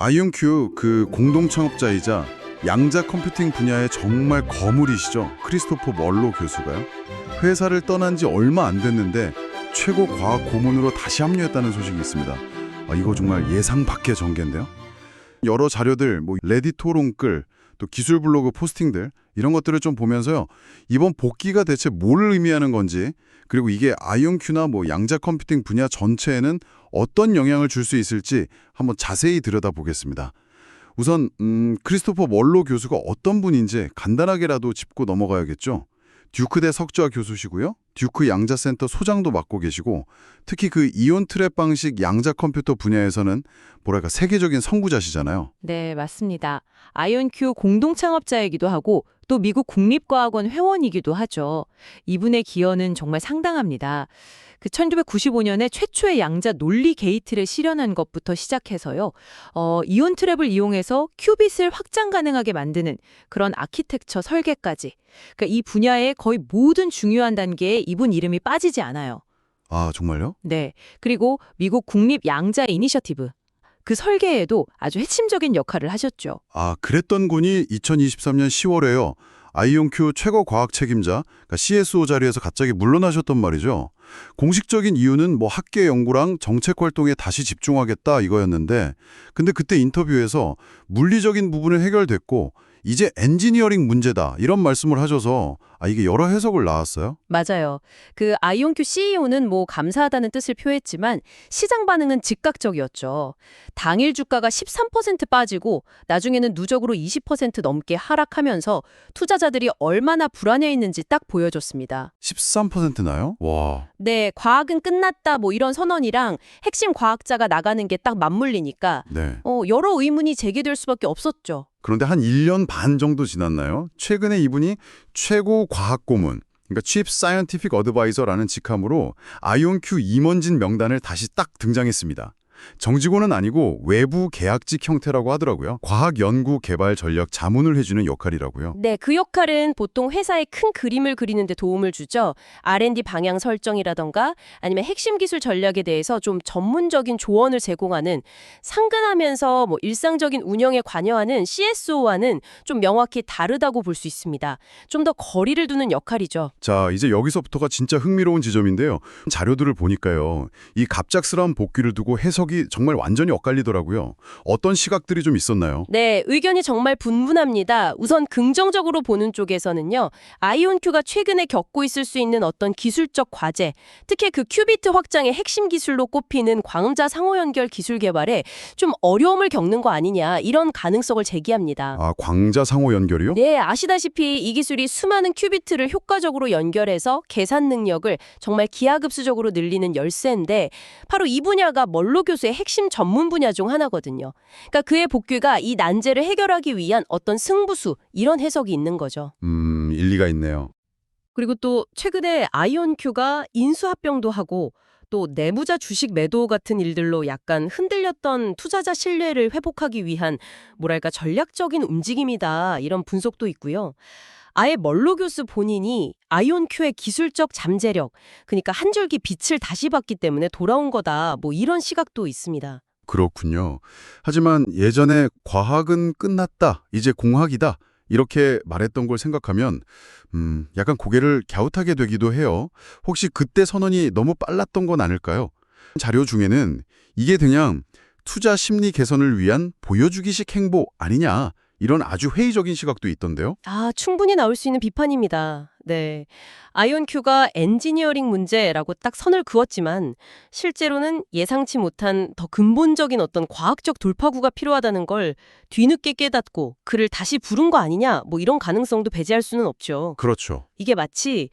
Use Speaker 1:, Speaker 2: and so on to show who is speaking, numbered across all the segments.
Speaker 1: 아이온큐 그 공동 창업자이자 양자 컴퓨팅 분야의 정말 거물이시죠. 크리스토퍼 멀로 교수가요. 회사를 떠난 지 얼마 안 됐는데 최고 과학 고문으로 다시 합류했다는 소식이 있습니다. 이거 정말 예상 밖의 전개인데요. 여러 자료들, 레딧 토론글, 또 기술 블로그 포스팅들 이런 것들을 좀 보면서요. 이번 복귀가 대체 뭘 의미하는 건지, 그리고 이게 아이온큐나 양자 컴퓨팅 분야 전체에는 어떤 영향을 줄 수 있을지 한번 자세히 들여다보겠습니다. 우선 크리스토퍼 멀로 교수가 어떤 분인지 간단하게라도 짚고 넘어가야겠죠. 듀크대 석좌 교수시고요. 듀크 양자센터 소장도 맡고 계시고, 특히 그 이온 트랩 방식 양자 컴퓨터 분야에서는 세계적인 선구자시잖아요.
Speaker 2: 네, 맞습니다. 아이온큐 공동 창업자이기도 하고 또 미국 국립과학원 회원이기도 하죠. 이분의 기여는 정말 상당합니다. 그 1995년에 최초의 양자 논리 게이트를 실현한 것부터 시작해서요. 이온 트랩을 이용해서 큐빗을 확장 가능하게 만드는 그런 아키텍처 설계까지. 그러니까 이 분야의 거의 모든 중요한 단계에 이분 이름이 빠지지 않아요.
Speaker 1: 아, 정말요?
Speaker 2: 네. 그리고 미국 국립 양자 이니셔티브. 그 설계에도 아주 핵심적인 역할을 하셨죠.
Speaker 1: 그랬던 분이 2023년 10월에요. 아이온큐 최고 과학 책임자, CSO 자리에서 갑자기 물러나셨단 말이죠. 공식적인 이유는 학계 연구랑 정책 활동에 다시 집중하겠다 이거였는데, 근데 그때 인터뷰에서 물리적인 부분은 해결됐고 이제 엔지니어링 문제다 이런 말씀을 하셔서 이게 여러 해석을 낳았어요.
Speaker 2: 맞아요. 그 아이온큐 CEO는 감사하다는 뜻을 표했지만 시장 반응은 즉각적이었죠. 당일 주가가 13% 빠지고 나중에는 누적으로 20% 넘게 하락하면서 투자자들이 얼마나 불안해했는지 딱 보여줬습니다.
Speaker 1: 13%나요? 와.
Speaker 2: 네, 과학은 끝났다 이런 선언이랑 핵심 과학자가 나가는 게 딱 맞물리니까
Speaker 1: 네.
Speaker 2: 여러 의문이 제기될 수밖에 없었죠.
Speaker 1: 그런데 한 1년 반 정도 지났나요? 최근에 이분이 최고 과학 고문, 그러니까 Chief Scientific Advisor라는 직함으로 아이온큐 임원진 명단을 다시 딱 등장했습니다. 정직원은 아니고 외부 계약직 형태라고 하더라고요. 과학 연구 개발 전략 자문을 해주는 역할이라고요.
Speaker 3: 네, 그 역할은 보통 회사의 큰 그림을 그리는 데 도움을 주죠. R&D 방향 설정이라던가 아니면 핵심 기술 전략에 대해서 좀 전문적인 조언을 제공하는, 상근하면서 일상적인 운영에 관여하는 CSO와는 좀 명확히 다르다고 볼 수 있습니다. 좀 더 거리를 두는 역할이죠.
Speaker 1: 자, 이제 여기서부터가 진짜 흥미로운 지점인데요. 자료들을 보니까요. 이 갑작스러운 복귀를 두고 해석이 정말 완전히 엇갈리더라고요. 어떤 시각들이 좀 있었나요?
Speaker 3: 네, 의견이 정말 분분합니다. 우선 긍정적으로 보는 쪽에서는요. 아이온큐가 최근에 겪고 있을 수 있는 어떤 기술적 과제, 특히 그 큐비트 확장의 핵심 기술로 꼽히는 광자 상호 연결 기술 개발에 좀 어려움을 겪는 거 아니냐, 이런 가능성을 제기합니다.
Speaker 1: 광자 상호 연결이요?
Speaker 3: 네, 아시다시피 이 기술이 수많은 큐비트를 효과적으로 연결해서 계산 능력을 정말 기하급수적으로 늘리는 열쇠인데, 바로 이 분야가 멀로 교수의 핵심 전문 분야 중 하나거든요. 그러니까 그의 복귀가 이 난제를 해결하기 위한 어떤 승부수, 이런 해석이 있는 거죠.
Speaker 1: 일리가 있네요.
Speaker 2: 그리고 또 최근에 아이온큐가 인수합병도 하고 또 내부자 주식 매도 같은 일들로 약간 흔들렸던 투자자 신뢰를 회복하기 위한 전략적인 움직임이다, 이런 분석도 있고요. 아예 멀로 교수 본인이 아이온큐의 기술적 잠재력, 그러니까 한 줄기 빛을 다시 봤기 때문에 돌아온 거다, 이런 시각도 있습니다.
Speaker 1: 그렇군요. 하지만 예전에 과학은 끝났다, 이제 공학이다 이렇게 말했던 걸 생각하면 약간 고개를 갸웃하게 되기도 해요. 혹시 그때 선언이 너무 빨랐던 건 아닐까요? 자료 중에는 이게 그냥 투자 심리 개선을 위한 보여주기식 행보 아니냐, 이런 아주 회의적인 시각도 있던데요.
Speaker 3: 충분히 나올 수 있는 비판입니다. 네. 아이온큐가 엔지니어링 문제라고 딱 선을 그었지만 실제로는 예상치 못한 더 근본적인 어떤 과학적 돌파구가 필요하다는 걸 뒤늦게 깨닫고 그를 다시 부른 거 아니냐, 이런 가능성도 배제할 수는 없죠.
Speaker 1: 그렇죠.
Speaker 3: 이게 마치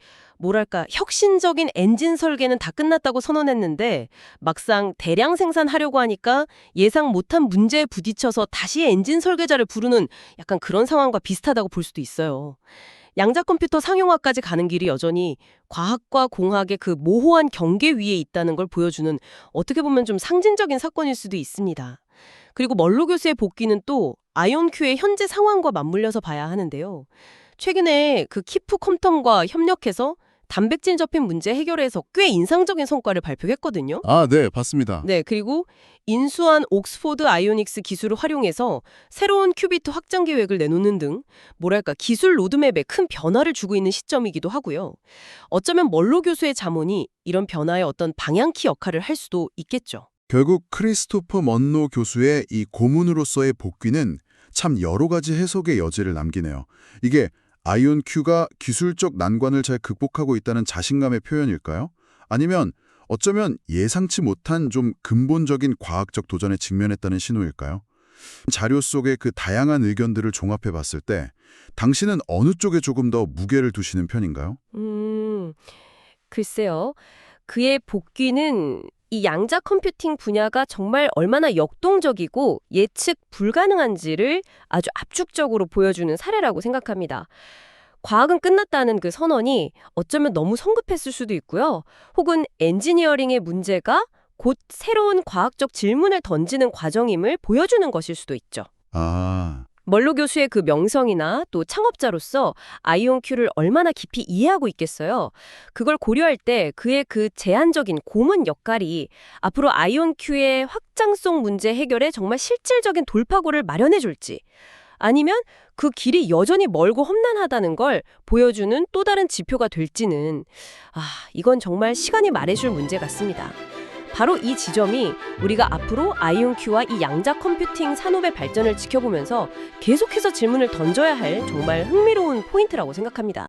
Speaker 3: 혁신적인 엔진 설계는 다 끝났다고 선언했는데 막상 대량 생산하려고 하니까 예상 못한 문제에 부딪혀서 다시 엔진 설계자를 부르는 약간 그런 상황과 비슷하다고 볼 수도 있어요. 양자 컴퓨터 상용화까지 가는 길이 여전히 과학과 공학의 그 모호한 경계 위에 있다는 걸 보여주는, 어떻게 보면 좀 상징적인 사건일 수도 있습니다. 그리고 멀로 교수의 복귀는 또 아이온큐의 현재 상황과 맞물려서 봐야 하는데요. 최근에 그 키프 컴텀과 협력해서 단백질 접힌 문제 해결에서 꽤 인상적인 성과를 발표했거든요.
Speaker 1: 아, 네, 봤습니다.
Speaker 3: 네, 그리고 인수한 옥스포드 아이오닉스 기술을 활용해서 새로운 큐비트 확장 계획을 내놓는 등 뭐랄까 기술 로드맵에 큰 변화를 주고 있는 시점이기도 하고요. 어쩌면 멀로 교수의 자문이 이런 변화의 어떤 방향키 역할을 할 수도 있겠죠.
Speaker 1: 결국 크리스토퍼 먼로 교수의 이 고문으로서의 복귀는 참 여러 가지 해석의 여지를 남기네요. 이게 아이온큐가 기술적 난관을 잘 극복하고 있다는 자신감의 표현일까요? 아니면 어쩌면 예상치 못한 좀 근본적인 과학적 도전에 직면했다는 신호일까요? 자료 속의 그 다양한 의견들을 종합해 봤을 때 당신은 어느 쪽에 조금 더 무게를 두시는 편인가요?
Speaker 3: 글쎄요. 그의 복귀는 이 양자 컴퓨팅 분야가 정말 얼마나 역동적이고 예측 불가능한지를 아주 압축적으로 보여주는 사례라고 생각합니다. 과학은 끝났다는 그 선언이 어쩌면 너무 성급했을 수도 있고요. 혹은 엔지니어링의 문제가 곧 새로운 과학적 질문을 던지는 과정임을 보여주는 것일 수도 있죠.
Speaker 1: 아,
Speaker 3: 멀로 교수의 그 명성이나 또 창업자로서 아이온큐를 얼마나 깊이 이해하고 있겠어요. 그걸 고려할 때 그의 그 제한적인 고문 역할이 앞으로 아이온큐의 확장성 문제 해결에 정말 실질적인 돌파구를 마련해 줄지 아니면 그 길이 여전히 멀고 험난하다는 걸 보여주는 또 다른 지표가 될지는 이건 정말 시간이 말해줄 문제 같습니다. 바로 이 지점이 우리가 앞으로 아이온큐와 이 양자 컴퓨팅 산업의 발전을 지켜보면서 계속해서 질문을 던져야 할 정말 흥미로운 포인트라고 생각합니다.